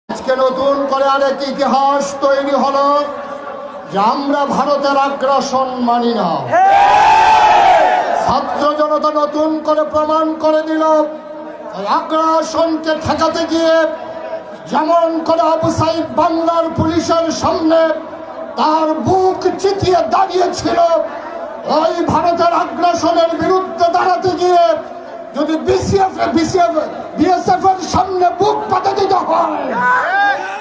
আজকে নতুন করে আরেক ইতিহাস তৈরি হলো যে আমরা ভারতের আগ্রাসন মানি না। ছাত্র জনতা নতুন করে প্রমাণ করে দিল আগ্রাসনকে ঠেকাতে গিয়ে যেমন করে আবু সাইদ বাংলার পুলিশের সামনে তার বুক চিতিয়ে দাঁড়িয়েছিল, ওই ভারতের আগ্রাসনের বিরুদ্ধে দাঁড়াতে গিয়ে যদি বিএসএফ এর সামনে বুক পাতে দিতে হয়,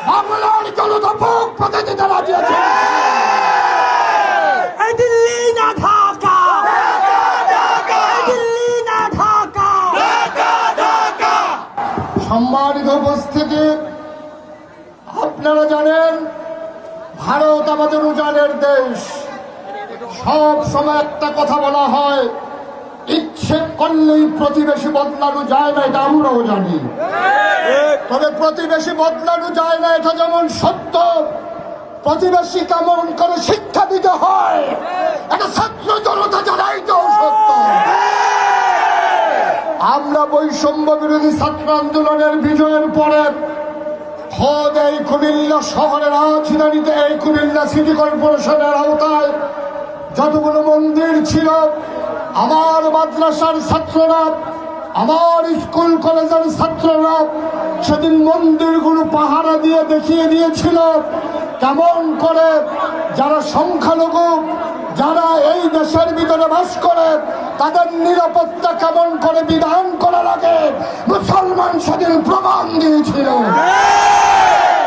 বাংলার জনতা বুক পাতে দিতে রাজি আছে। দিল্লি না ঢাকা, দিল্লি না ঢাকা। সম্মানিত উপস্থিতি, আপনারা জানেন ভারত আমাদের উজানের দেশ। সব সময় একটা কথা বলা হয়, ইচ্ছে করলেই প্রতিবেশী বদলানো যায় না, এটা আমরাও জানি। তবে প্রতিবেশী বদলানো যায় না এটা যেমন সত্য, প্রতিবেশী কেমন করে শিক্ষা দিতে হয় এটা ছাত্র জনতা জানাই তো সত্য। আমরা বৈষম্য বিরোধী ছাত্র আন্দোলনের বিজয়ের পরে খোদ এই কুমিল্লা শহরের রাজধানীতে, এই কুমিল্লা সিটি কর্পোরেশনের আওতায় যতগুলো মন্দির ছিল, আমার মাদ্রাসার ছাত্ররা, আমার স্কুল কলেজের ছাত্ররা সেদিন মন্দিরগুলো পাহারা দিয়ে দেখিয়ে দিয়েছিল কেমন করে যারা সংখ্যালঘু, যারা এই দেশের ভিতরে বাস করে, তাদের নিরাপত্তা কেমন করে বিধান করা লাগে মুসলমান সেদিন প্রমাণ দিয়েছিল।